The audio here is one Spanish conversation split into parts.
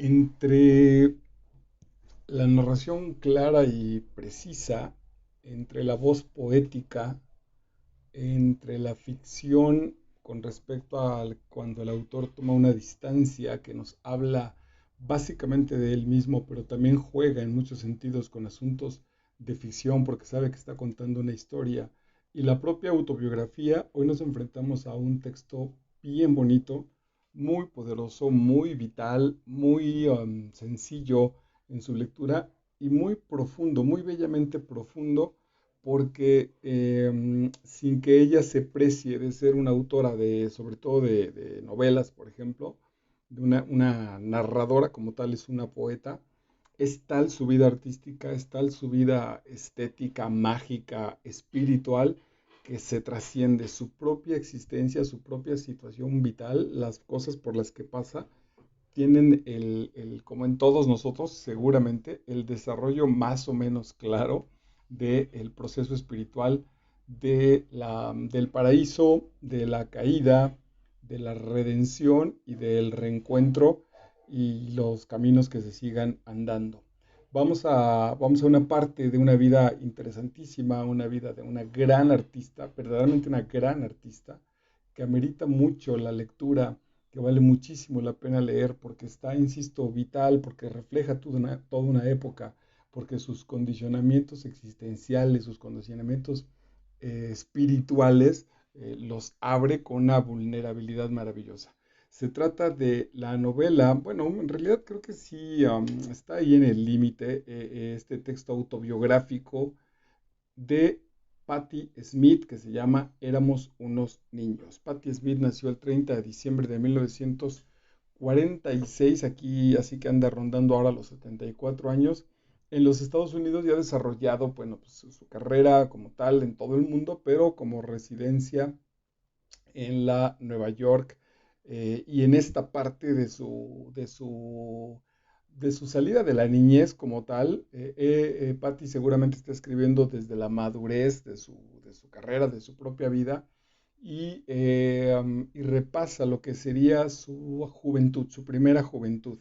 Entre la narración clara y precisa, entre la voz poética, entre la ficción con respecto a cuando el autor toma una distancia que nos habla básicamente de él mismo, pero también juega en muchos sentidos con asuntos de ficción porque sabe que está contando una historia. Y la propia autobiografía, hoy nos enfrentamos a un texto bien bonito, muy poderoso, muy vital, muy sencillo en su lectura y muy profundo, muy bellamente profundo porque sin que ella se precie de ser una autora de, sobre todo de novelas, por ejemplo, de una narradora como tal, es una poeta, es tal su vida artística, es tal su vida estética, mágica, espiritual, que se trasciende su propia existencia, su propia situación vital, las cosas por las que pasa, tienen como en todos nosotros, seguramente, el desarrollo más o menos claro del proceso espiritual del paraíso, de la caída, de la redención y del reencuentro y los caminos que se sigan andando. Vamos a una parte de una vida interesantísima, una vida de una gran artista, verdaderamente una gran artista, que amerita mucho la lectura, que vale muchísimo la pena leer porque está, insisto, vital, porque refleja toda una época, porque sus condicionamientos existenciales, sus condicionamientos espirituales, los abre con una vulnerabilidad maravillosa. Se trata de la novela, bueno, en realidad creo que sí está ahí en el límite, este texto autobiográfico de Patti Smith que se llama Éramos unos niños. Patti Smith nació el 30 de diciembre de 1946, aquí así que anda rondando ahora los 74 años. En los Estados Unidos ya ha desarrollado, bueno, pues, su carrera como tal en todo el mundo, pero como residencia en la Nueva York y en esta parte de su salida de la niñez como tal, Patty seguramente está escribiendo desde la madurez de su carrera, de su propia vida, y repasa lo que sería su juventud, su primera juventud.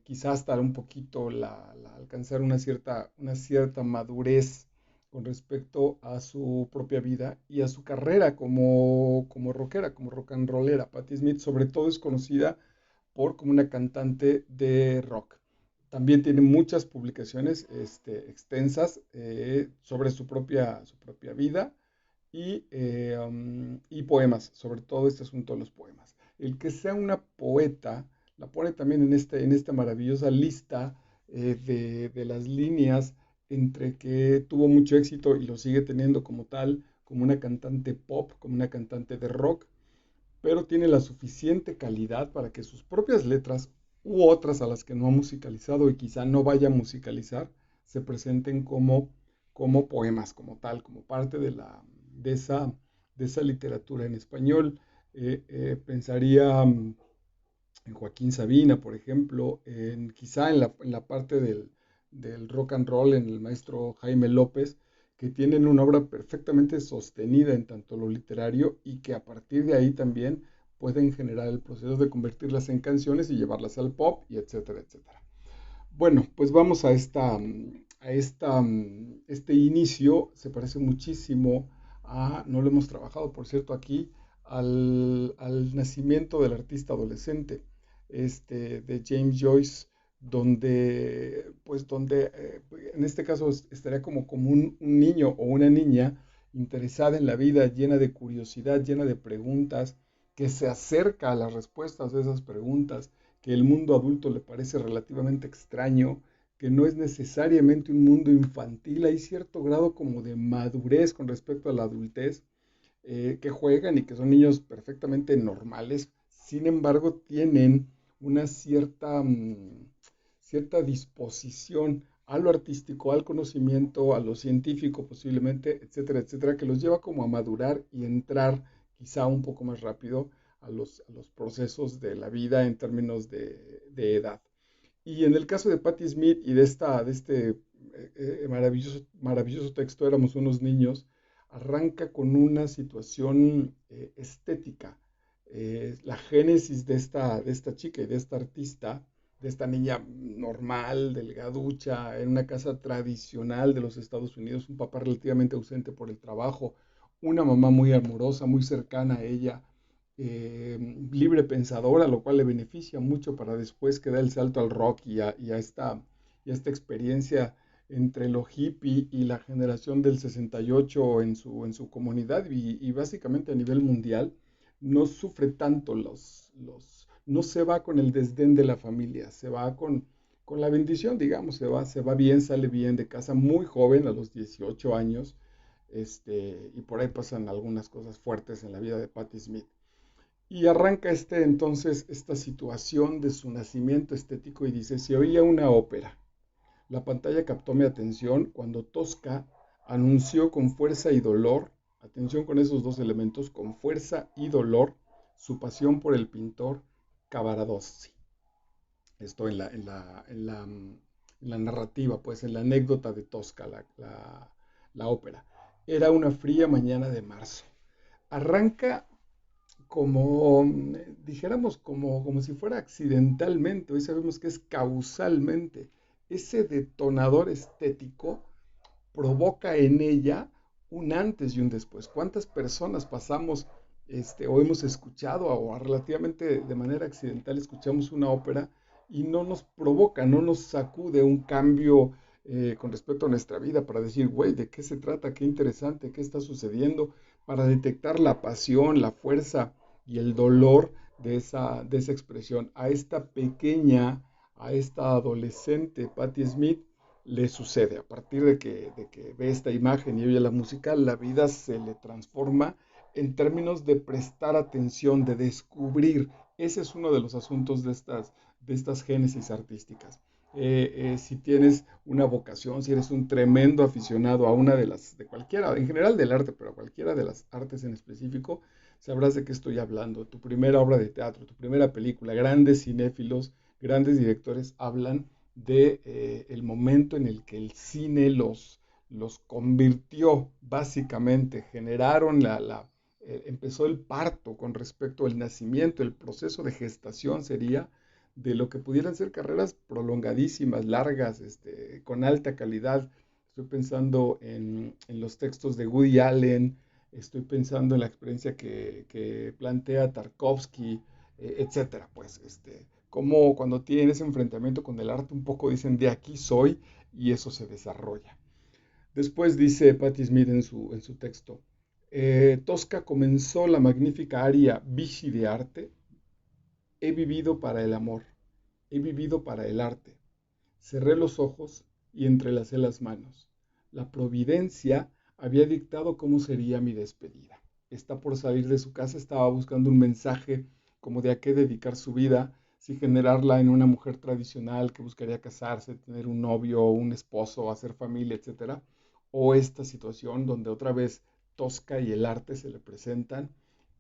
Quizás hasta un poquito alcanzar una cierta madurez con respecto a su propia vida y a su carrera como rockera, como rock and rollera. Patti Smith sobre todo es conocida como una cantante de rock. También tiene muchas publicaciones extensas sobre su propia vida y poemas, sobre todo este asunto de los poemas. El que sea una poeta la pone también en esta maravillosa lista de las líneas entre que tuvo mucho éxito y lo sigue teniendo como tal, como una cantante pop, como una cantante de rock, pero tiene la suficiente calidad para que sus propias letras u otras a las que no ha musicalizado y quizá no vaya a musicalizar, se presenten como poemas, como tal, como parte de, esa, de esa literatura en español. Pensaría en Joaquín Sabina, por ejemplo, quizá en la parte del rock and roll, en el maestro Jaime López, que tienen una obra perfectamente sostenida en tanto lo literario y que a partir de ahí también pueden generar el proceso de convertirlas en canciones y llevarlas al pop y etcétera, etcétera. Bueno, pues vamos este inicio, se parece muchísimo no lo hemos trabajado, por cierto, aquí, al nacimiento del artista adolescente, de James Joyce, donde en este caso estaría como un niño o una niña interesada en la vida, llena de curiosidad, llena de preguntas, que se acerca a las respuestas de esas preguntas que el mundo adulto le parece relativamente extraño, que no es necesariamente un mundo infantil, hay cierto grado como de madurez con respecto a la adultez, que juegan y que son niños perfectamente normales, sin embargo tienen una cierta disposición a lo artístico, al conocimiento, a lo científico posiblemente, etcétera, etcétera, que los lleva como a madurar y entrar quizá un poco más rápido a los procesos de la vida en términos de edad. Y en el caso de Patti Smith y de este maravilloso texto, Éramos unos niños, arranca con una situación estética. La génesis de esta chica y de esta artista, de esta niña normal, delgaducha, en una casa tradicional de los Estados Unidos, un papá relativamente ausente por el trabajo, una mamá muy amorosa, muy cercana a ella, libre pensadora, lo cual le beneficia mucho para después que da el salto al rock y a esta experiencia entre lo hippie y la generación del 68 en su comunidad y básicamente a nivel mundial, no sufre tanto no se va con el desdén de la familia, se va con la bendición, digamos, se va bien, sale bien de casa muy joven, a los 18 años, y por ahí pasan algunas cosas fuertes en la vida de Patti Smith. Y arranca entonces esta situación de su nacimiento estético y dice, si oía una ópera, la pantalla captó mi atención cuando Tosca anunció con fuerza y dolor, atención con esos dos elementos, con fuerza y dolor, su pasión por el pintor Cavaradossi. Esto en la narrativa, pues en la anécdota de Tosca, la ópera. Era una fría mañana de marzo. Arranca como, dijéramos, como si fuera accidentalmente, hoy sabemos que es causalmente. Ese detonador estético provoca en ella un antes y un después. ¿Cuántas personas pasamos o hemos escuchado o relativamente de manera accidental escuchamos una ópera y no nos provoca, no nos sacude un cambio con respecto a nuestra vida para decir, güey, ¿de qué se trata? Qué interesante, qué está sucediendo, para detectar la pasión, la fuerza y el dolor de esa expresión? A esta pequeña, a esta adolescente Patti Smith le sucede. A partir de que ve esta imagen y oye la música, la vida se le transforma en términos de prestar atención, de descubrir. Ese es uno de los asuntos de estas génesis artísticas. Si tienes una vocación, si eres un tremendo aficionado a una de cualquiera, en general del arte, pero a cualquiera de las artes en específico, sabrás de qué estoy hablando. Tu primera obra de teatro, tu primera película, grandes cinéfilos, grandes directores hablan de el momento en el que el cine los convirtió básicamente, generaron empezó el parto con respecto al nacimiento, el proceso de gestación sería de lo que pudieran ser carreras prolongadísimas, largas, con alta calidad. Estoy pensando en los textos de Woody Allen, estoy pensando en la experiencia que plantea Tarkovsky, etcétera, pues, como cuando tienen ese enfrentamiento con el arte, un poco dicen, de aquí soy, y eso se desarrolla. Después dice Patti Smith en su texto, Tosca comenzó la magnífica aria Vichy de arte, he vivido para el amor, he vivido para el arte. Cerré los ojos y entrelacé las manos. La providencia había dictado cómo sería mi despedida. Está por salir de su casa, estaba buscando un mensaje como de a qué dedicar su vida, si generarla en una mujer tradicional que buscaría casarse, tener un novio, un esposo, hacer familia, etcétera, o esta situación donde otra vez Tosca y el arte se le presentan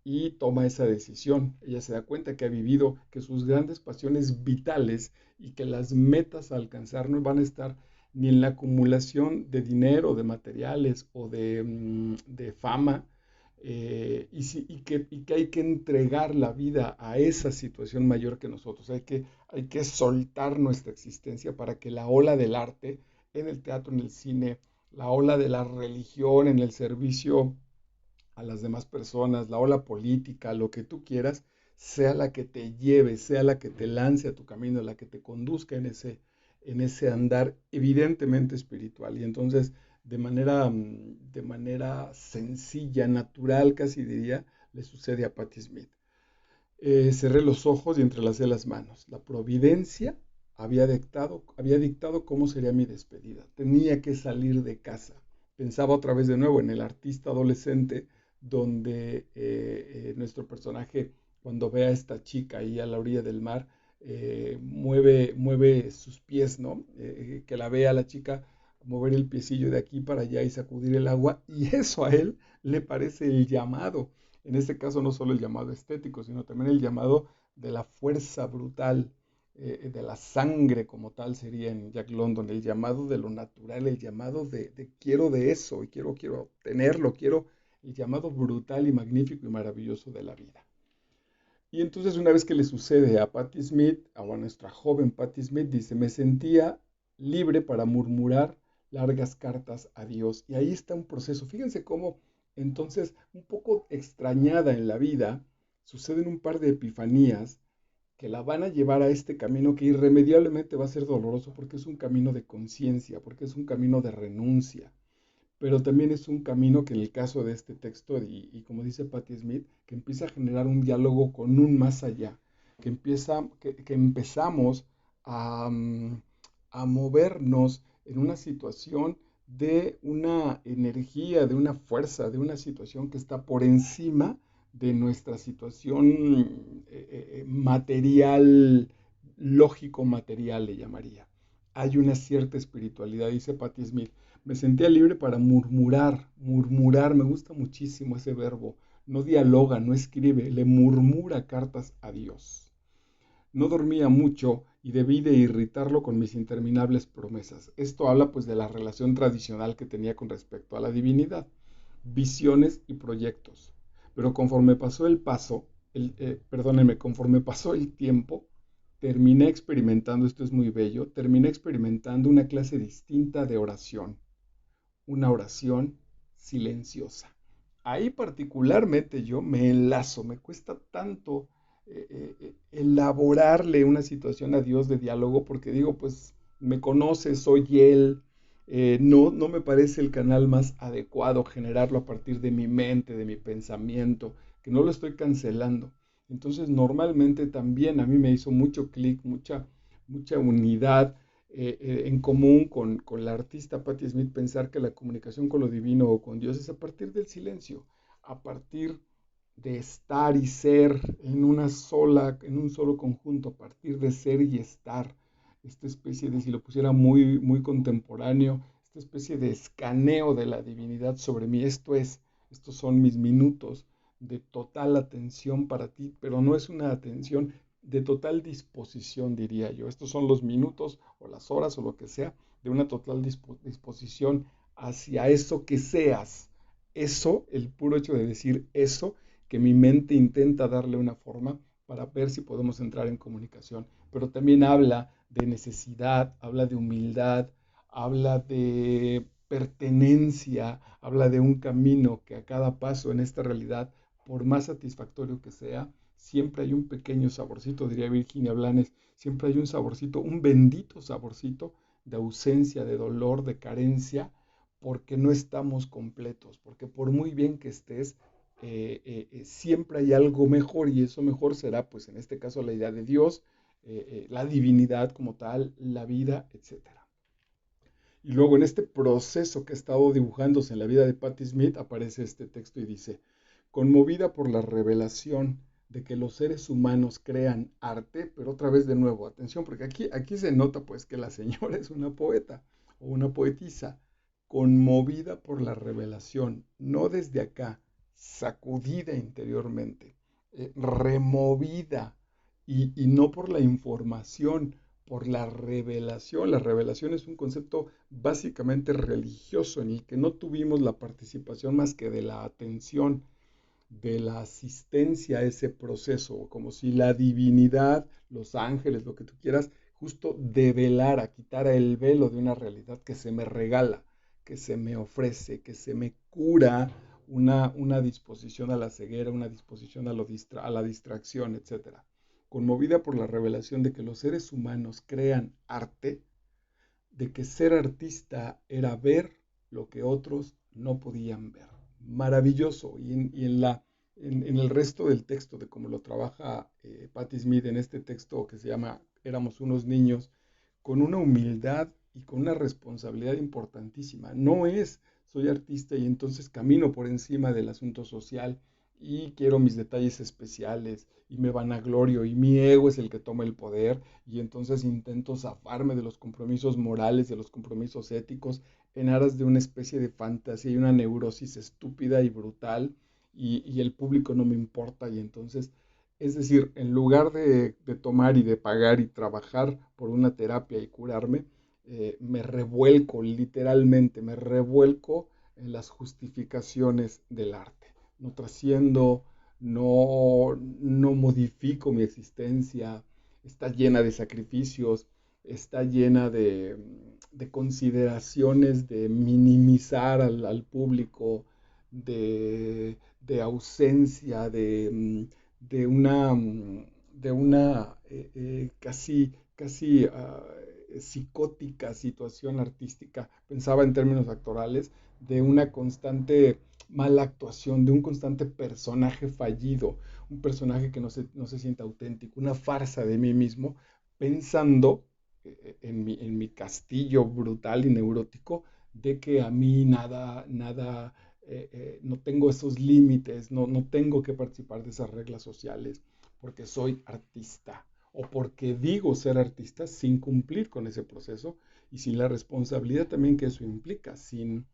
y toma esa decisión. Ella se da cuenta que ha vivido, que sus grandes pasiones vitales y que las metas a alcanzar no van a estar ni en la acumulación de dinero, de materiales o de fama, y que hay que entregar la vida a esa situación mayor que nosotros. Hay que soltar nuestra existencia para que la ola del arte en el teatro, en el cine, la ola de la religión, en el servicio a las demás personas, la ola política, lo que tú quieras, sea la que te lleve, sea la que te lance a tu camino, la que te conduzca en ese andar evidentemente espiritual. Y entonces, de manera sencilla, natural, casi diría, le sucede a Patti Smith. Cerré los ojos y entrelacé las manos. La providencia había dictado cómo sería mi despedida. Tenía que salir de casa. Pensaba otra vez de nuevo en el artista adolescente, donde nuestro personaje, cuando ve a esta chica ahí a la orilla del mar, mueve sus pies, ¿no? Que la vea la chica mover el piecillo de aquí para allá y sacudir el agua, y eso a él le parece el llamado. En este caso no solo el llamado estético, sino también el llamado de la fuerza brutal, de la sangre como tal sería en Jack London, el llamado de lo natural, el llamado de quiero de eso, y quiero tenerlo, quiero el llamado brutal y magnífico y maravilloso de la vida. Y entonces una vez que le sucede a Patti Smith, a nuestra joven Patti Smith, dice, me sentía libre para murmurar largas cartas a Dios. Y ahí está un proceso. Fíjense cómo entonces, un poco extrañada en la vida, suceden un par de epifanías que la van a llevar a este camino que irremediablemente va a ser doloroso porque es un camino de conciencia, porque es un camino de renuncia, pero también es un camino que en el caso de este texto, y como dice Patti Smith, que empieza a generar un diálogo con un más allá, que empezamos a, a movernos en una situación de una energía, de una fuerza, de una situación que está por encima de nuestra situación material, lógico material le llamaría. Hay una cierta espiritualidad, dice Patti Smith. Me sentía libre para murmurar, murmurar, me gusta muchísimo ese verbo. No dialoga, no escribe, le murmura cartas a Dios. No dormía mucho y debí de irritarlo con mis interminables promesas. Esto habla pues de la relación tradicional que tenía con respecto a la divinidad, visiones y proyectos. Pero conforme pasó perdónenme, conforme pasó el tiempo, terminé experimentando, esto es muy bello, terminé experimentando una clase distinta de oración, una oración silenciosa. Ahí particularmente yo me enlazo, me cuesta tanto elaborarle una situación a Dios de diálogo porque digo, pues me conoce, soy Él, no me parece el canal más adecuado generarlo a partir de mi mente, de mi pensamiento, que no lo estoy cancelando. Entonces normalmente también a mí me hizo mucho clic, mucha unidad en común con la artista Patti Smith pensar que la comunicación con lo divino o con Dios es a partir del silencio, a partir de estar y ser en un solo conjunto, a partir de ser y estar, esta especie de, si lo pusiera muy contemporáneo, esta especie de escaneo de la divinidad sobre mí, estos son mis minutos de total atención para ti, pero no es una atención de total disposición, diría yo. Estos son los minutos o las horas o lo que sea de una total disposición hacia eso que seas. Eso, el puro hecho de decir eso, que mi mente intenta darle una forma para ver si podemos entrar en comunicación. Pero también habla de necesidad, habla de humildad, habla de pertenencia, habla de un camino que a cada paso en esta realidad, por más satisfactorio que sea, siempre hay un pequeño saborcito, diría Virginia Blanes, siempre hay un saborcito, un bendito saborcito de ausencia, de dolor, de carencia, porque no estamos completos, porque por muy bien que estés, siempre hay algo mejor y eso mejor será, pues en este caso, la idea de Dios, la divinidad como tal, la vida, etcétera. Y luego en este proceso que ha estado dibujándose en la vida de Patti Smith aparece este texto y dice, conmovida por la revelación de que los seres humanos crean arte, pero otra vez de nuevo, atención, porque aquí se nota pues que la señora es una poeta o una poetisa, conmovida por la revelación, no desde acá, sacudida interiormente, removida y no por la información, por la revelación. La revelación es un concepto básicamente religioso en el que no tuvimos la participación más que de la atención, de la asistencia a ese proceso, como si la divinidad, los ángeles, lo que tú quieras, justo develara, quitara el velo de una realidad que se me regala, que se me ofrece, que se me cura una disposición a la ceguera, una disposición a la distracción, etcétera. Conmovida por la revelación de que los seres humanos crean arte, de que ser artista era ver lo que otros no podían ver. Maravilloso. En el resto del texto, de cómo lo trabaja Patti Smith en este texto que se llama Éramos unos niños, con una humildad y con una responsabilidad importantísima. No es soy artista y entonces camino por encima del asunto social y quiero mis detalles especiales y me vanaglorio y mi ego es el que toma el poder y entonces intento zafarme de los compromisos morales, de los compromisos éticos en aras de una especie de fantasía y una neurosis estúpida y brutal y el público no me importa y entonces, es decir, en lugar de tomar y de pagar y trabajar por una terapia y curarme, me revuelco, literalmente, me revuelco en las justificaciones del arte. No trasciendo, no modifico mi existencia, está llena de sacrificios, está llena de consideraciones de minimizar al público, de ausencia, de una casi psicótica situación artística, pensaba en términos actorales, de una constante mala actuación, de un constante personaje fallido, un personaje que no se siente auténtico, una farsa de mí mismo, pensando en mi castillo brutal y neurótico de que a mí nada, no tengo esos límites, no tengo que participar de esas reglas sociales porque soy artista o porque digo ser artista sin cumplir con ese proceso y sin la responsabilidad también que eso implica, sin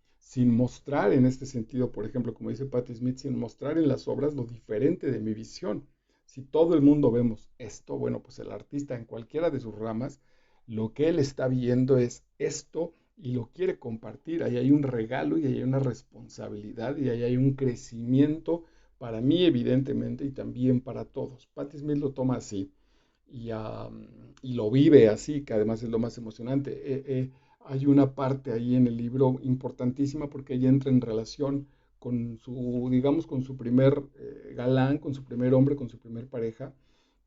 mostrar en este sentido, por ejemplo, como dice Patti Smith, sin mostrar en las obras lo diferente de mi visión. Si todo el mundo vemos esto, bueno, pues el artista en cualquiera de sus ramas, lo que él está viendo es esto y lo quiere compartir. Ahí hay un regalo y ahí hay una responsabilidad y ahí hay un crecimiento para mí, evidentemente, y también para todos. Patti Smith lo toma así y lo vive así, que además es lo más emocionante. Hay una parte ahí en el libro importantísima porque ella entra en relación con digamos, con su primer galán, con su primer hombre, con su primer pareja,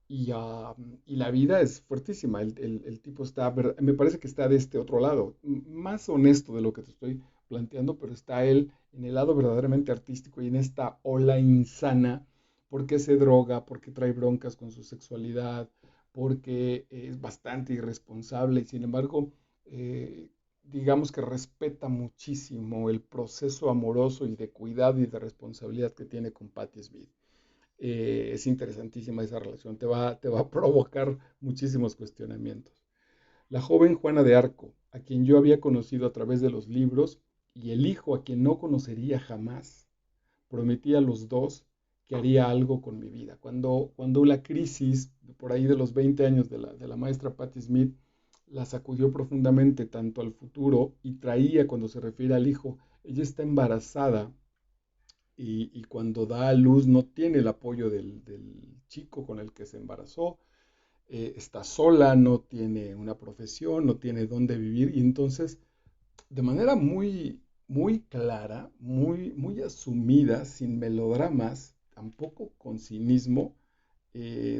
y la vida es fuertísima. El tipo me parece que está de este otro lado, más honesto de lo que te estoy planteando, pero está él en el lado verdaderamente artístico y en esta ola insana, porque se droga, porque trae broncas con su sexualidad, porque es bastante irresponsable y sin embargo, eh, digamos que respeta muchísimo el proceso amoroso y de cuidado y de responsabilidad que tiene con Patti Smith. Es interesantísima esa relación, te va a provocar muchísimos cuestionamientos. La joven Juana de Arco, a quien yo había conocido a través de los libros, y el hijo a quien no conocería jamás, prometí a los dos que haría algo con mi vida. Cuando la crisis, por ahí de los 20 años de la maestra Patti Smith, la sacudió profundamente tanto al futuro y traía, cuando se refiere al hijo, ella está embarazada y cuando da a luz no tiene el apoyo del chico con el que se embarazó, está sola, no tiene una profesión, no tiene dónde vivir y entonces de manera muy clara, muy asumida, sin melodramas, tampoco con cinismo,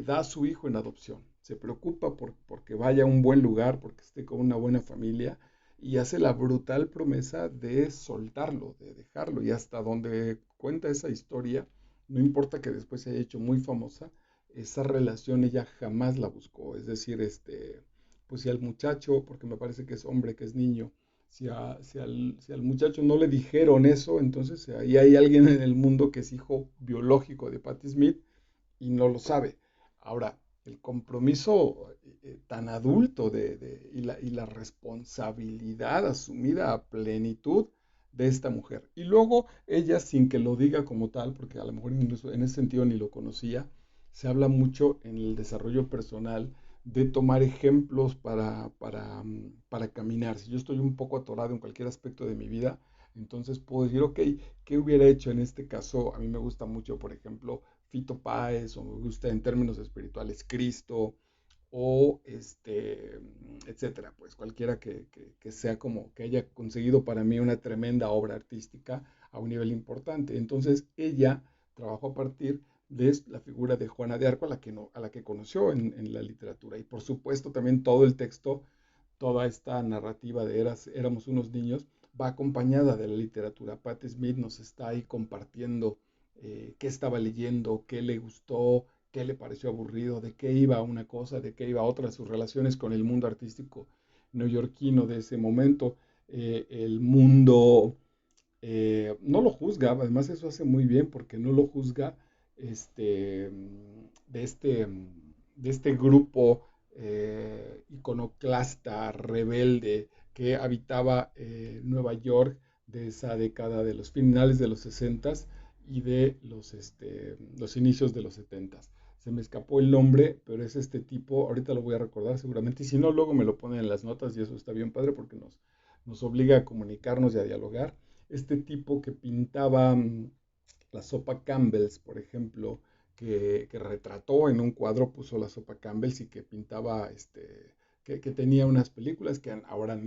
da a su hijo en adopción. Se preocupa porque vaya a un buen lugar, porque esté con una buena familia y hace la brutal promesa de soltarlo, de dejarlo. Y hasta donde cuenta esa historia, no importa que después se haya hecho muy famosa, esa relación ella jamás la buscó. Es decir, pues si al muchacho, porque me parece que es hombre, que es niño, si al muchacho no le dijeron eso, entonces ahí hay alguien en el mundo que es hijo biológico de Patti Smith y no lo sabe. Ahora, el compromiso tan adulto y la responsabilidad asumida a plenitud de esta mujer. Y luego ella, sin que lo diga como tal, porque a lo mejor incluso en ese sentido ni lo conocía, se habla mucho en el desarrollo personal de tomar ejemplos para caminar. Si yo estoy un poco atorado en cualquier aspecto de mi vida, entonces puedo decir, ok, ¿qué hubiera hecho en este caso? A mí me gusta mucho, por ejemplo, Fito Páez, o me gusta en términos espirituales Cristo, o etcétera, pues cualquiera que sea como que haya conseguido para mí una tremenda obra artística a un nivel importante. Entonces ella trabajó a partir de la figura de Juana de Arco, a la que conoció en la literatura. Y por supuesto también todo el texto, toda esta narrativa de éramos unos niños, va acompañada de la literatura. Patti Smith nos está ahí compartiendo qué estaba leyendo, qué le gustó, qué le pareció aburrido, de qué iba una cosa, de qué iba otra, sus relaciones con el mundo artístico neoyorquino de ese momento. El mundo no lo juzga, además eso hace muy bien porque no lo juzga este, de este, de este grupo iconoclasta, rebelde, que habitaba Nueva York de esa década de los finales de los 60 y de los inicios de los 70. Se me escapó el nombre, pero es este tipo, ahorita lo voy a recordar seguramente, y si no, luego me lo ponen en las notas y eso está bien padre porque nos obliga a comunicarnos y a dialogar. Este tipo que pintaba la sopa Campbell's, por ejemplo, que retrató en un cuadro, puso la sopa Campbell's y que pintaba, que tenía unas películas que ahora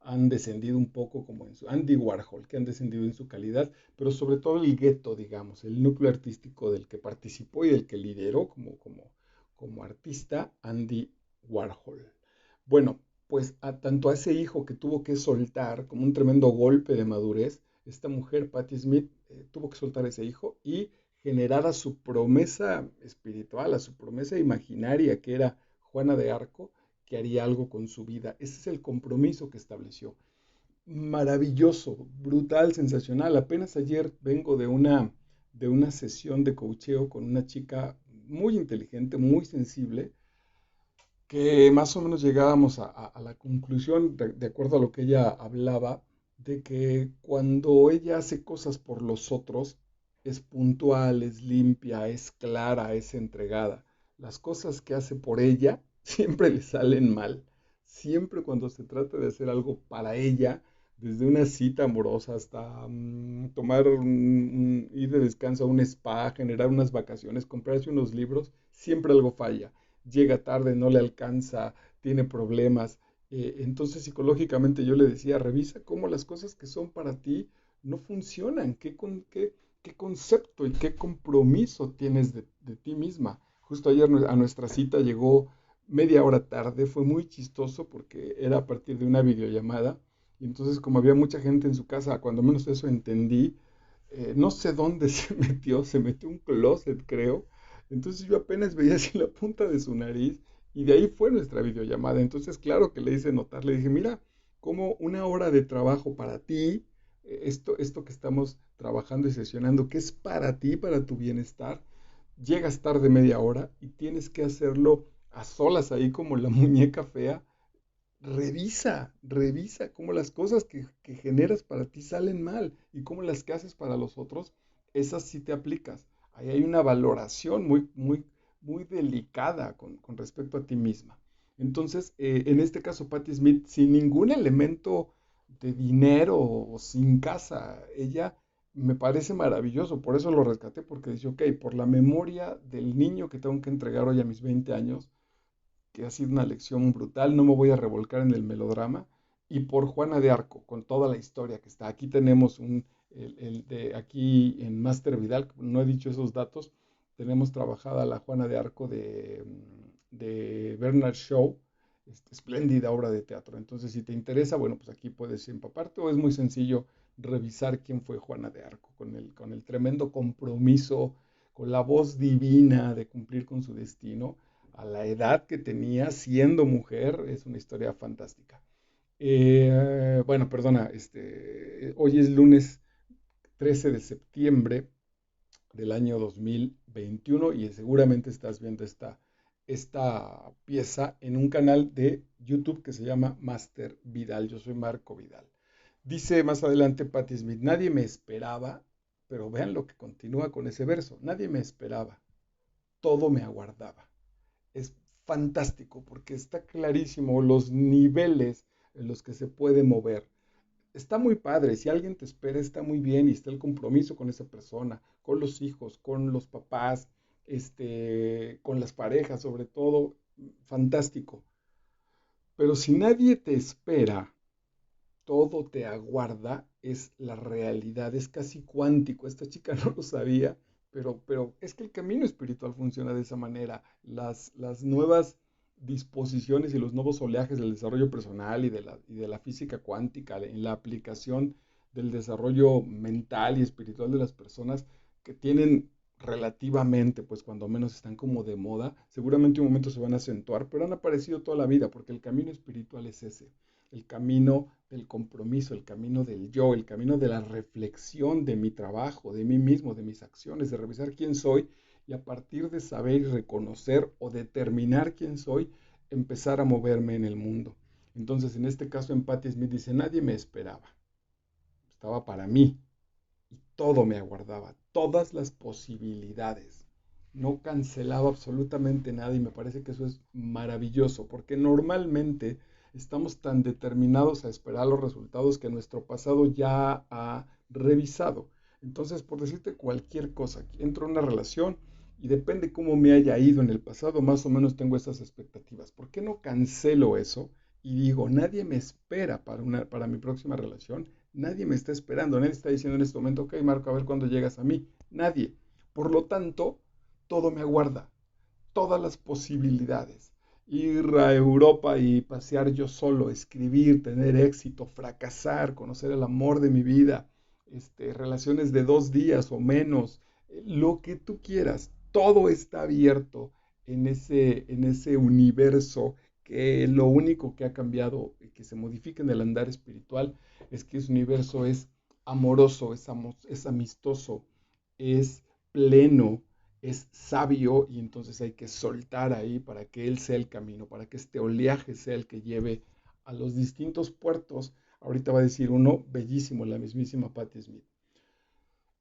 han descendido un poco como en su Andy Warhol, que han descendido en su calidad, pero sobre todo el gueto, digamos, el núcleo artístico del que participó y del que lideró como artista, Andy Warhol. Bueno, pues tanto a ese hijo que tuvo que soltar como un tremendo golpe de madurez, esta mujer, Patti Smith, tuvo que soltar a ese hijo y generar a su promesa espiritual, a su promesa imaginaria, que era Juana de Arco, que haría algo con su vida. Ese es el compromiso que estableció. Maravilloso, brutal, sensacional. Apenas ayer vengo de una sesión de coacheo con una chica muy inteligente, muy sensible, que más o menos llegábamos a la conclusión, de acuerdo a lo que ella hablaba, de que cuando ella hace cosas por los otros, es puntual, es limpia, es clara, es entregada. Las cosas que hace por ella siempre le salen mal. Siempre cuando se trata de hacer algo para ella, desde una cita amorosa hasta tomar ir de descanso a un spa, generar unas vacaciones, comprarse unos libros, siempre algo falla. Llega tarde, no le alcanza, tiene problemas. Entonces psicológicamente yo le decía, revisa cómo las cosas que son para ti no funcionan, qué concepto y qué compromiso tienes de ti misma. Justo ayer a nuestra cita llegó media hora tarde, fue muy chistoso porque era a partir de una videollamada y entonces como había mucha gente en su casa, cuando menos eso entendí, no sé dónde se metió un closet, creo. Entonces yo apenas veía así la punta de su nariz y de ahí fue nuestra videollamada. Entonces, claro que le hice notar, le dije, mira, como una hora de trabajo para ti, esto que estamos trabajando y sesionando, que es para ti, para tu bienestar, llegas tarde media hora y tienes que hacerlo a solas ahí como la muñeca fea. Revisa cómo las cosas que generas para ti salen mal y cómo las que haces para los otros, esas sí te aplicas. Ahí hay una valoración muy, muy, muy delicada con respecto a ti misma. Entonces, en este caso, Patti Smith, sin ningún elemento de dinero o sin casa, ella me parece maravilloso, por eso lo rescaté, porque dice, ok, por la memoria del niño que tengo que entregar hoy a mis 20 años, que ha sido una lección brutal, no me voy a revolcar en el melodrama, y por Juana de Arco, con toda la historia que está. Aquí tenemos aquí en Master Vidal, no he dicho esos datos, tenemos trabajada la Juana de Arco de Bernard Shaw, espléndida obra de teatro. Entonces, si te interesa, bueno, pues aquí puedes empaparte o es muy sencillo revisar quién fue Juana de Arco, con el tremendo compromiso, con la voz divina de cumplir con su destino a la edad que tenía siendo mujer, es una historia fantástica. Bueno, perdona, hoy es lunes 13 de septiembre del año 2021 y seguramente estás viendo esta pieza en un canal de YouTube que se llama Master Vidal. Yo soy Marco Vidal. Dice más adelante Patti Smith, nadie me esperaba, pero vean lo que continúa con ese verso, nadie me esperaba, todo me aguardaba. Es fantástico porque está clarísimo los niveles en los que se puede mover. Está muy padre, si alguien te espera está muy bien y está el compromiso con esa persona, con los hijos, con los papás, con las parejas sobre todo, fantástico. Pero si nadie te espera, todo te aguarda, es la realidad, es casi cuántico. Esta chica no lo sabía, pero es que el camino espiritual funciona de esa manera. Las nuevas disposiciones y los nuevos oleajes del desarrollo personal y de la física cuántica, en la aplicación del desarrollo mental y espiritual de las personas que tienen relativamente, pues cuando menos están como de moda, seguramente un momento se van a acentuar, pero han aparecido toda la vida porque el camino espiritual es ese, el camino del compromiso, el camino del yo, el camino de la reflexión de mi trabajo, de mí mismo, de mis acciones, de revisar quién soy y a partir de saber y reconocer o determinar quién soy, empezar a moverme en el mundo. Entonces, en este caso, en Patti Smith dice, nadie me esperaba, estaba para mí y todo me aguardaba, todas las posibilidades. No cancelaba absolutamente nada y me parece que eso es maravilloso, porque normalmente estamos tan determinados a esperar los resultados que nuestro pasado ya ha revisado. Entonces, por decirte cualquier cosa, entro en una relación y depende cómo me haya ido en el pasado, más o menos tengo esas expectativas. ¿Por qué no cancelo eso y digo, nadie me espera para mi próxima relación? Nadie me está esperando, nadie está diciendo en este momento, ok, Marco, a ver cuándo llegas a mí. Nadie. Por lo tanto, todo me aguarda, todas las posibilidades. Ir a Europa y pasear yo solo, escribir, tener éxito, fracasar, conocer el amor de mi vida, relaciones de 2 días o menos, lo que tú quieras, todo está abierto en ese universo que lo único que ha cambiado y que se modifica en el andar espiritual es que ese universo es amoroso, es amistoso, es pleno, es sabio y entonces hay que soltar ahí para que él sea el camino, para que este oleaje sea el que lleve a los distintos puertos. Ahorita va a decir uno bellísimo, la mismísima Patti Smith.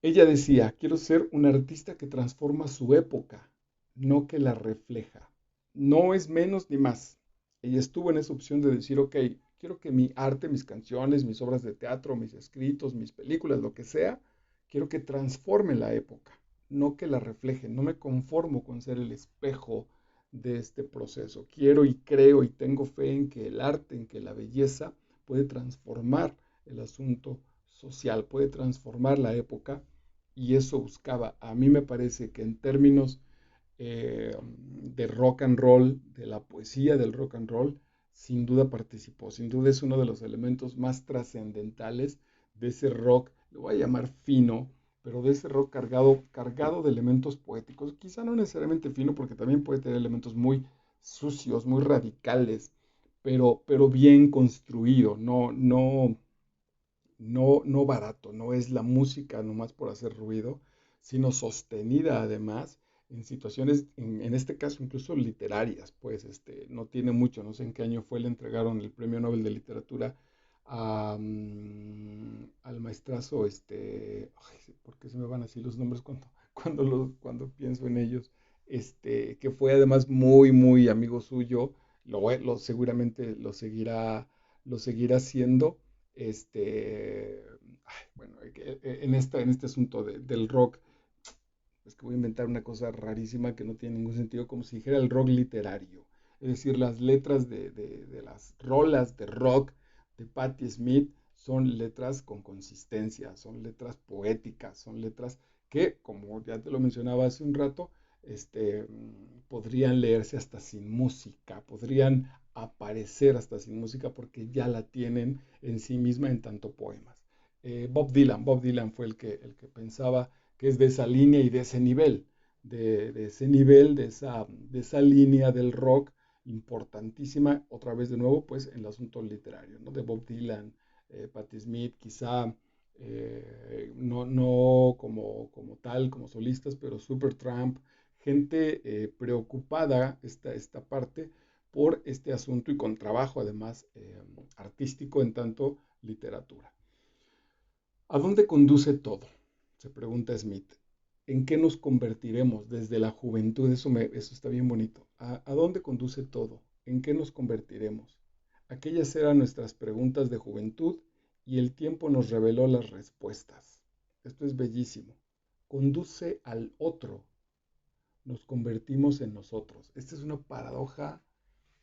Ella decía, quiero ser un artista que transforma su época, no que la refleja. No es menos ni más. Ella estuvo en esa opción de decir, ok, quiero que mi arte, mis canciones, mis obras de teatro, mis escritos, mis películas, lo que sea, quiero que transforme la época, no que la refleje. No me conformo con ser el espejo de este proceso. Quiero y creo y tengo fe en que el arte, en que la belleza puede transformar el asunto social, puede transformar la época y eso buscaba. A mí me parece que en términos de rock and roll, de la poesía del rock and roll, sin duda participó, sin duda es uno de los elementos más trascendentales de ese rock, lo voy a llamar fino, pero de ese rock cargado de elementos poéticos, quizá no necesariamente fino, porque también puede tener elementos muy sucios, muy radicales, pero bien construido, no barato, no es la música nomás por hacer ruido, sino sostenida además en situaciones, en este caso incluso literarias, pues no tiene mucho, no sé en qué año fue, le entregaron el Premio Nobel de Literatura al maestrazo, ay, ¿por qué se me van así los nombres cuando pienso en ellos? Que fue además muy, muy amigo suyo, seguramente lo seguirá siendo bueno, en este asunto del rock, es que voy a inventar una cosa rarísima que no tiene ningún sentido, como si dijera el rock literario. Es decir, las letras de las rolas de rock de Patti Smith son letras con consistencia, son letras poéticas, son letras que, como ya te lo mencionaba hace un rato, podrían leerse hasta sin música, podrían aparecer hasta sin música porque ya la tienen en sí misma en tanto poemas. Bob Dylan fue el que pensaba que es de esa línea y de ese nivel, de ese nivel, de esa línea del rock importantísima, otra vez de nuevo, pues en el asunto literario, ¿no? De Bob Dylan, Patti Smith, quizá no como tal, como solistas, pero Supertramp, gente preocupada esta parte por este asunto y con trabajo además artístico en tanto literatura. ¿A dónde conduce todo? Se pregunta Smith. ¿En qué nos convertiremos desde la juventud? Eso está bien bonito. ¿A dónde conduce todo? ¿En qué nos convertiremos? Aquellas eran nuestras preguntas de juventud y el tiempo nos reveló las respuestas. Esto es bellísimo. Conduce al otro. Nos convertimos en nosotros. Esta es una paradoja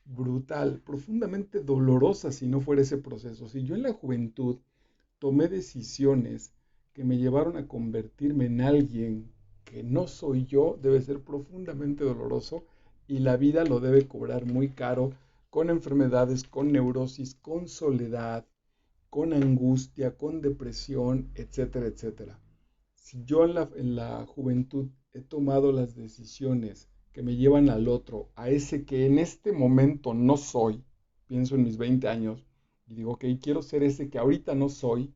brutal, profundamente dolorosa si no fuera ese proceso. Si yo en la juventud tomé decisiones que me llevaron a convertirme en alguien que no soy yo, debe ser profundamente doloroso y la vida lo debe cobrar muy caro con enfermedades, con neurosis, con soledad, con angustia, con depresión, etcétera, etcétera. Si yo en la juventud he tomado las decisiones que me llevan al otro, a ese que en este momento no soy, pienso en mis 20 años y digo, ok, quiero ser ese que ahorita no soy,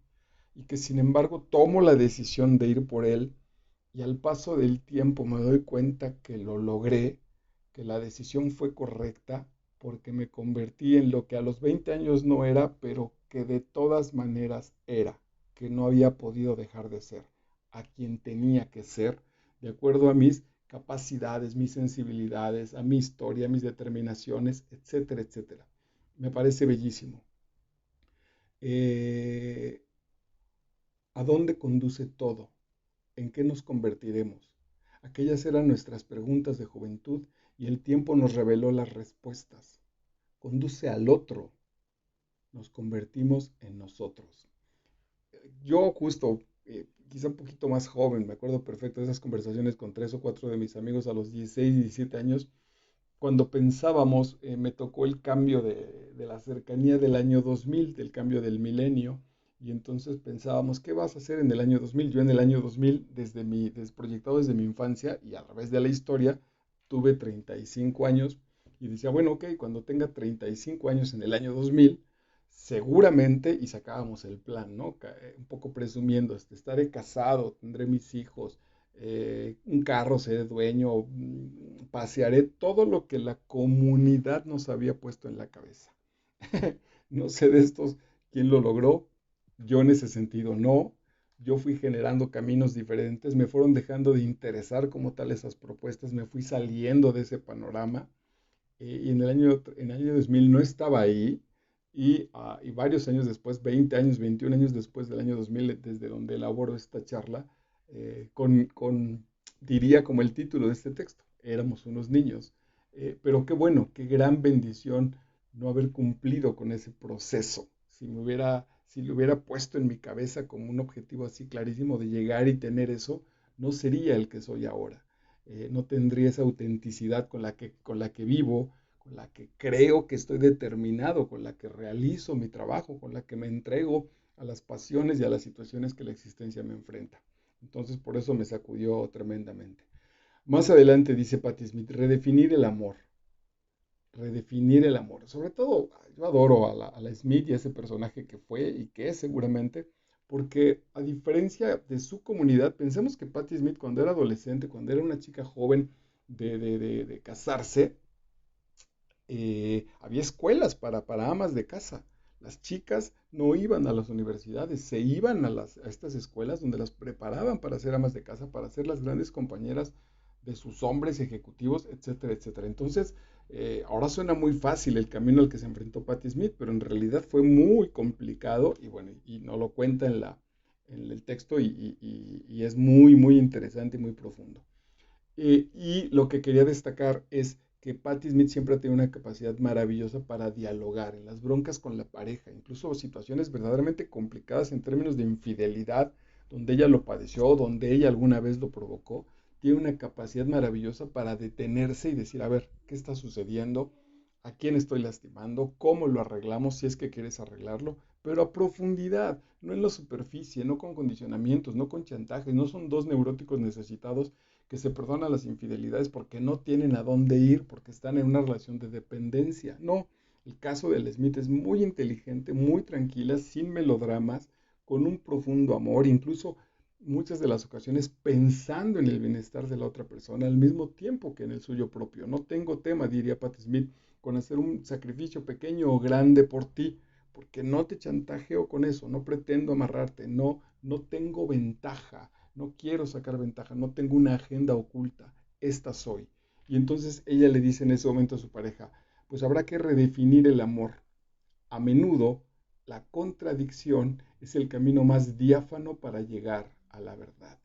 y que sin embargo tomo la decisión de ir por él y al paso del tiempo me doy cuenta que lo logré, que la decisión fue correcta porque me convertí en lo que a los 20 años no era, pero que de todas maneras era, que no había podido dejar de ser, a quien tenía que ser, de acuerdo a mis capacidades, mis sensibilidades, a mi historia, a mis determinaciones, etcétera, etcétera. Me parece bellísimo. Eh, ¿A dónde conduce todo? ¿en qué nos convertiremos? Aquellas eran nuestras preguntas de juventud y el tiempo nos reveló las respuestas. Conduce al otro, nos convertimos en nosotros. Yo justo, quizá un poquito más joven, me acuerdo perfecto de esas conversaciones con 3 o 4 de mis amigos a los 16 y 17 años, cuando pensábamos, me tocó el cambio de la cercanía del año 2000, del cambio del milenio, y entonces pensábamos, ¿qué vas a hacer en el año 2000? Yo en el año 2000, proyectado desde mi infancia y a través de la historia, tuve 35 años y decía, bueno, ok, cuando tenga 35 años en el año 2000, seguramente, y sacábamos el plan, ¿no? Un poco presumiendo, estaré casado, tendré mis hijos, un carro, seré dueño, pasearé todo lo que la comunidad nos había puesto en la cabeza. No sé de estos quién lo logró, yo en ese sentido no. Yo fui generando caminos diferentes, me fueron dejando de interesar como tal esas propuestas, me fui saliendo de ese panorama y en el año 2000 no estaba ahí y varios años después, 20 años, 21 años después del año 2000, desde donde elaboro esta charla, diría como el título de este texto, éramos unos niños. Pero qué bueno, qué gran bendición no haber cumplido con ese proceso. Si lo hubiera puesto en mi cabeza como un objetivo así clarísimo de llegar y tener eso, no sería el que soy ahora. No tendría esa autenticidad con la que vivo, con la que creo que estoy determinado, con la que realizo mi trabajo, con la que me entrego a las pasiones y a las situaciones que la existencia me enfrenta. Entonces por eso me sacudió tremendamente. Más adelante dice Patti Smith, redefinir el amor. Sobre todo, yo adoro a la Smith y a ese personaje que fue y que es seguramente, porque a diferencia de su comunidad, pensemos que Patti Smith cuando era adolescente, cuando era una chica joven de casarse, había escuelas para amas de casa. Las chicas no iban a las universidades, se iban a estas escuelas donde las preparaban para ser amas de casa, para ser las grandes compañeras de sus hombres ejecutivos, etcétera, etcétera. Entonces, ahora suena muy fácil el camino al que se enfrentó Patti Smith, pero en realidad fue muy complicado y bueno, y no lo cuenta en el texto y es muy, muy interesante y muy profundo. Y lo que quería destacar es que Patti Smith siempre ha tenido una capacidad maravillosa para dialogar en las broncas con la pareja, incluso situaciones verdaderamente complicadas en términos de infidelidad, donde ella lo padeció, donde ella alguna vez lo provocó, tiene una capacidad maravillosa para detenerse y decir, a ver, ¿qué está sucediendo? ¿A quién estoy lastimando? ¿Cómo lo arreglamos si es que quieres arreglarlo? Pero a profundidad, no en la superficie, no con condicionamientos, no con chantajes, no son dos neuróticos necesitados que se perdonan las infidelidades porque no tienen a dónde ir, porque están en una relación de dependencia. No, el caso del Smith es muy inteligente, muy tranquila, sin melodramas, con un profundo amor, incluso muchas de las ocasiones pensando en el bienestar de la otra persona al mismo tiempo que en el suyo propio. No tengo tema, diría Pat Smith, con hacer un sacrificio pequeño o grande por ti, porque no te chantajeo con eso, no pretendo amarrarte, no tengo ventaja, no quiero sacar ventaja, no tengo una agenda oculta, esta soy. Y entonces ella le dice en ese momento a su pareja, pues habrá que redefinir el amor. A menudo la contradicción es el camino más diáfano para llegar a la verdad.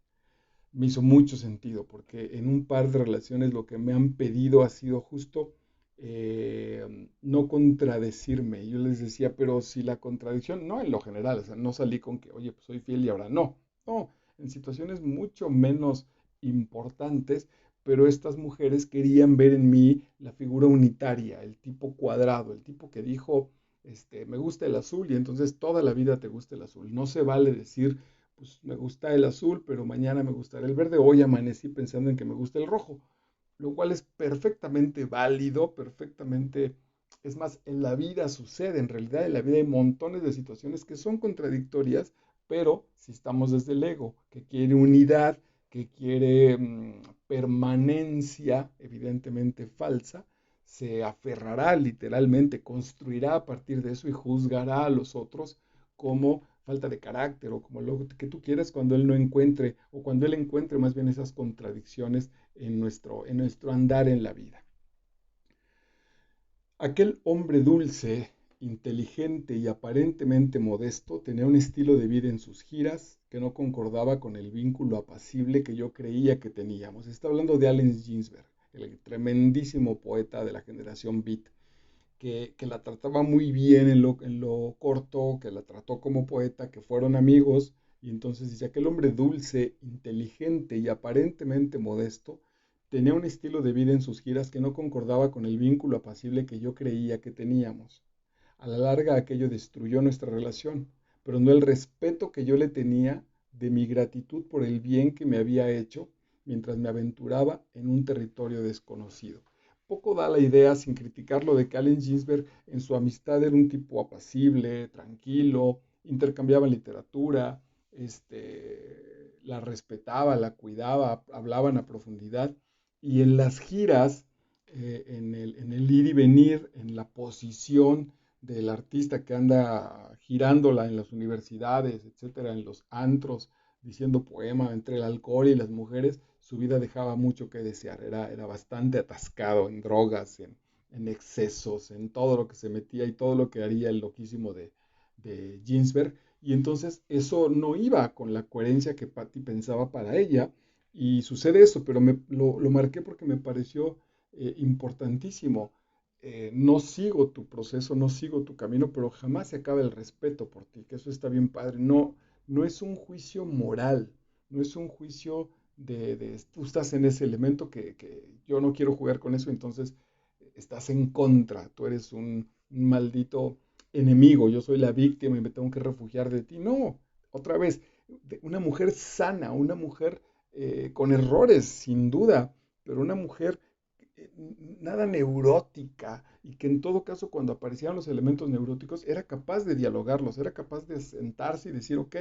Me hizo mucho sentido porque en un par de relaciones lo que me han pedido ha sido justo no contradecirme. Yo les decía, pero si la contradicción, no en lo general, o sea, no salí con que, oye, pues soy fiel y ahora no. No, en situaciones mucho menos importantes, pero estas mujeres querían ver en mí la figura unitaria, el tipo cuadrado, el tipo que dijo, me gusta el azul y entonces toda la vida te gusta el azul. No se vale decir, pues me gusta el azul, pero mañana me gustará el verde. Hoy amanecí pensando en que me gusta el rojo, lo cual es perfectamente válido, perfectamente, es más, en la vida sucede, en realidad en la vida hay montones de situaciones que son contradictorias, pero si estamos desde el ego, que quiere unidad, que quiere permanencia, evidentemente falsa, se aferrará literalmente, construirá a partir de eso y juzgará a los otros como falta de carácter o como lo que tú quieras cuando él no encuentre o cuando él encuentre más bien esas contradicciones en nuestro andar en la vida. Aquel hombre dulce inteligente y aparentemente modesto, tenía un estilo de vida en sus giras que no concordaba con el vínculo apacible que yo creía que teníamos. Está hablando de Allen Ginsberg, el tremendísimo poeta de la generación Beat, que la trataba muy bien en lo corto, que la trató como poeta, que fueron amigos, y entonces dice, aquel hombre dulce, inteligente y aparentemente modesto, tenía un estilo de vida en sus giras que no concordaba con el vínculo apacible que yo creía que teníamos. A la larga aquello destruyó nuestra relación, pero no el respeto que yo le tenía de mi gratitud por el bien que me había hecho mientras me aventuraba en un territorio desconocido. Poco da la idea, sin criticarlo, de que Allen Ginsberg en su amistad era un tipo apacible, tranquilo, intercambiaban literatura, la respetaba, la cuidaba, hablaban a profundidad, y en las giras, en el ir y venir, en la posición del artista que anda girándola en las universidades, etcétera, en los antros, diciendo poema entre el alcohol y las mujeres, su vida dejaba mucho que desear. Era bastante atascado en drogas, en excesos, en todo lo que se metía y todo lo que haría el loquísimo de Ginsberg. Y entonces eso no iba con la coherencia que Patty pensaba para ella. Y sucede eso, pero lo marqué porque me pareció importantísimo. No sigo tu proceso, no sigo tu camino, pero jamás se acaba el respeto por ti, que eso está bien padre. No, no es un juicio moral, no es un juicio tú estás en ese elemento que yo no quiero jugar con eso, entonces estás en contra, tú eres un maldito enemigo, yo soy la víctima y me tengo que refugiar de ti. No, otra vez, una mujer sana, una mujer con errores, sin duda, pero una mujer eh, nada neurótica y que en todo caso cuando aparecían los elementos neuróticos era capaz de dialogarlos, era capaz de sentarse y decir, ok,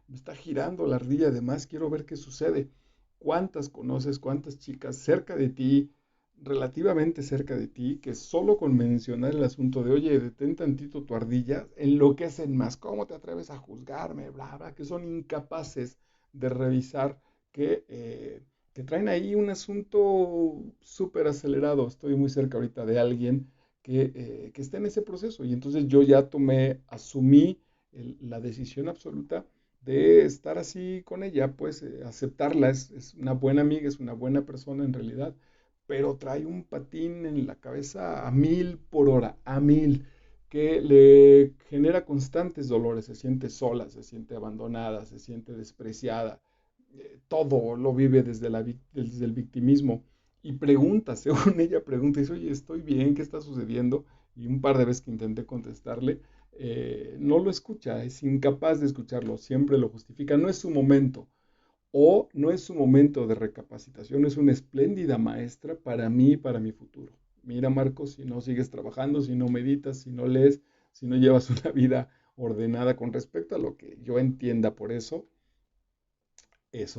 me está girando la ardilla, además quiero ver qué sucede. ¿Cuántas conoces, cuántas chicas cerca de ti, relativamente cerca de ti, que solo con mencionar el asunto de, oye, detén tantito tu ardilla, enloquecen más? ¿Cómo te atreves a juzgarme? Bla, bla, que son incapaces de revisar que traen ahí un asunto súper acelerado. Estoy muy cerca ahorita de alguien que está en ese proceso y entonces yo ya asumí la decisión absoluta de estar así con ella, pues aceptarla, es una buena amiga, es una buena persona en realidad, pero trae un patín en la cabeza a 1000 por hora, a 1000, que le genera constantes dolores, se siente sola, se siente abandonada, se siente despreciada, todo lo vive desde el victimismo y pregunta, según ella pregunta, dice, oye, estoy bien, ¿qué está sucediendo? Y un par de veces que intenté contestarle, no lo escucha, es incapaz de escucharlo, siempre lo justifica, no es su momento o no es su momento de recapacitación, es una espléndida maestra para mí y para mi futuro. Mira, Marcos, si no sigues trabajando, si no meditas, si no lees, si no llevas una vida ordenada con respecto a lo que yo entienda por eso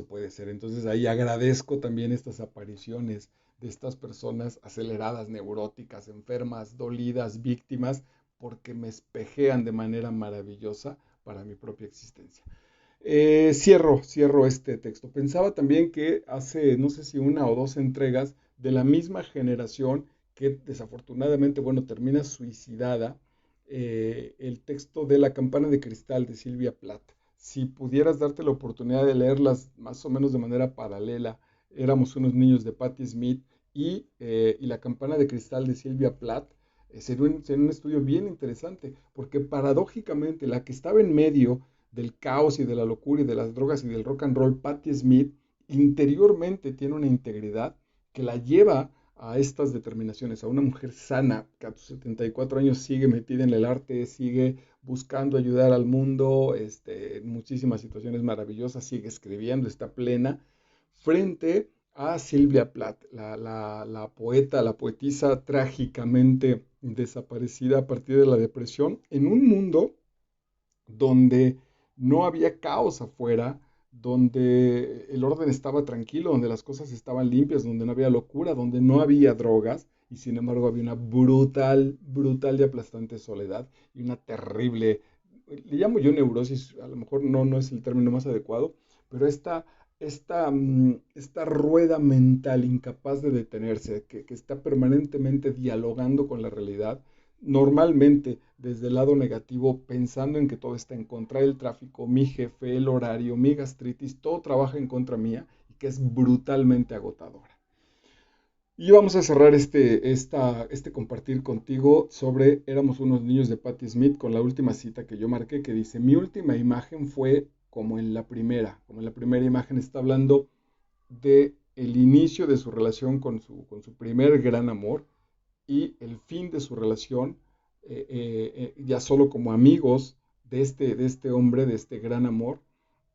puede ser. Entonces ahí agradezco también estas apariciones de estas personas aceleradas, neuróticas, enfermas, dolidas, víctimas, porque me espejean de manera maravillosa para mi propia existencia. Cierro este texto. Pensaba también que hace, no sé si una o dos entregas de la misma generación que desafortunadamente, bueno, termina suicidada, el texto de La campana de cristal de Silvia Plath. Si pudieras darte la oportunidad de leerlas más o menos de manera paralela, Éramos unos niños de Patti Smith y La campana de cristal de Silvia Plath, sería un estudio bien interesante, porque paradójicamente la que estaba en medio del caos y de la locura y de las drogas y del rock and roll, Patti Smith, interiormente tiene una integridad que la lleva a estas determinaciones, a una mujer sana que a sus 74 años sigue metida en el arte, sigue buscando ayudar al mundo, en muchísimas situaciones maravillosas, sigue escribiendo, está plena, frente a Silvia Plath, la poeta, la poetisa trágicamente desaparecida a partir de la depresión, en un mundo donde no había caos afuera, donde el orden estaba tranquilo, donde las cosas estaban limpias, donde no había locura, donde no había drogas, y sin embargo había una brutal, brutal y aplastante soledad y una terrible, le llamo yo neurosis, a lo mejor no es el término más adecuado, pero esta rueda mental incapaz de detenerse, que está permanentemente dialogando con la realidad, normalmente desde el lado negativo, pensando en que todo está en contra del tráfico, mi jefe, el horario, mi gastritis, todo trabaja en contra mía y que es brutalmente agotadora. Y vamos a cerrar este compartir contigo sobre Éramos unos niños de Patti Smith con la última cita que yo marqué que dice, mi última imagen fue como en la primera imagen está hablando de el inicio de su relación con su primer gran amor y el fin de su relación, ya solo como amigos de este hombre, de este gran amor,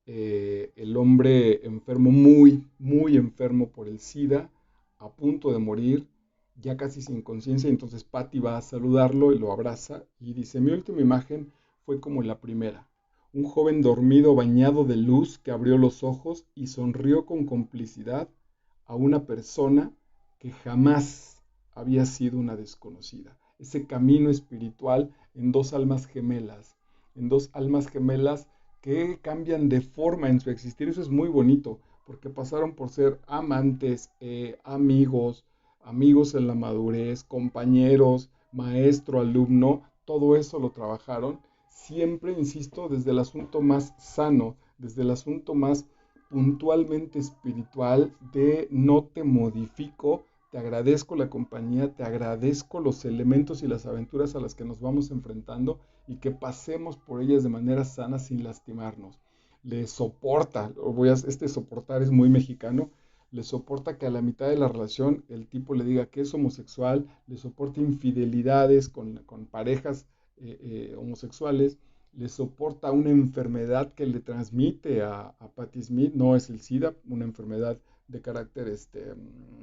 el hombre enfermo, muy, muy enfermo por el SIDA, a punto de morir, ya casi sin conciencia, entonces Patty va a saludarlo y lo abraza y dice, mi última imagen fue como la primera, un joven dormido bañado de luz que abrió los ojos y sonrió con complicidad a una persona que jamás había sido una desconocida. Ese camino espiritual en dos almas gemelas que cambian de forma en su existir. Eso es muy bonito, porque pasaron por ser amantes, amigos, amigos en la madurez, compañeros, maestro, alumno, todo eso lo trabajaron. Siempre, insisto, desde el asunto más sano, desde el asunto más puntualmente espiritual de no te modifico, te agradezco la compañía, te agradezco los elementos y las aventuras a las que nos vamos enfrentando y que pasemos por ellas de manera sana sin lastimarnos. Le soporta, este soportar es muy mexicano, le soporta que a la mitad de la relación el tipo le diga que es homosexual, le soporta infidelidades con parejas homosexuales, le soporta una enfermedad que le transmite a Patti Smith, no es el SIDA, una enfermedad de carácter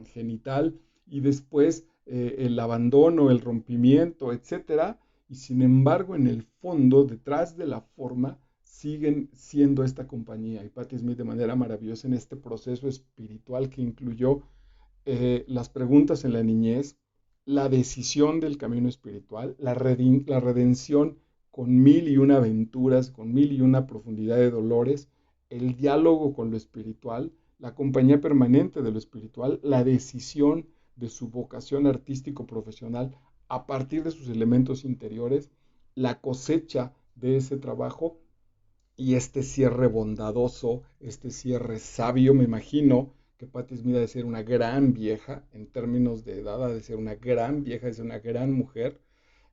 genital, y después el abandono, el rompimiento, etcétera, y sin embargo en el fondo, detrás de la forma, siguen siendo esta compañía, y Patti Smith de manera maravillosa en este proceso espiritual que incluyó las preguntas en la niñez, la decisión del camino espiritual, la redención con mil y una aventuras, con mil y una profundidad de dolores, el diálogo con lo espiritual, la compañía permanente de lo espiritual, la decisión de su vocación artístico-profesional a partir de sus elementos interiores, la cosecha de ese trabajo y este cierre bondadoso, este cierre sabio, me imagino que Patti Smith ha de ser una gran vieja, en términos de edad, ha de ser una gran vieja, de ser una gran mujer,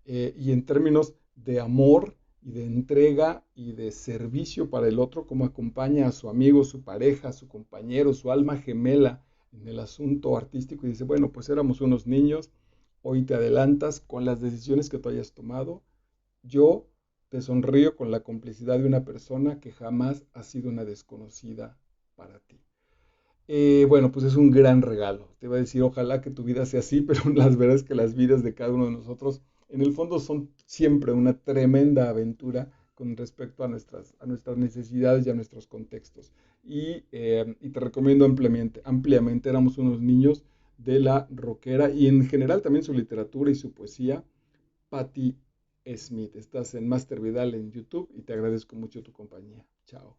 y en términos de amor y de entrega y de servicio para el otro, como acompaña a su amigo, su pareja, su compañero, su alma gemela en el asunto artístico y dice, bueno, pues éramos unos niños, hoy te adelantas con las decisiones que tú hayas tomado, yo te sonrío con la complicidad de una persona que jamás ha sido una desconocida para ti. Bueno, pues es un gran regalo. Te iba a decir, ojalá que tu vida sea así, pero las verdad es que las vidas de cada uno de nosotros, en el fondo, son siempre una tremenda aventura con respecto a nuestras necesidades y a nuestros contextos. Y te recomiendo ampliamente, ampliamente, éramos unos niños de la rockera y en general también su literatura y su poesía, Patti Smith. Estás en Master Vidal en YouTube y te agradezco mucho tu compañía. Chao.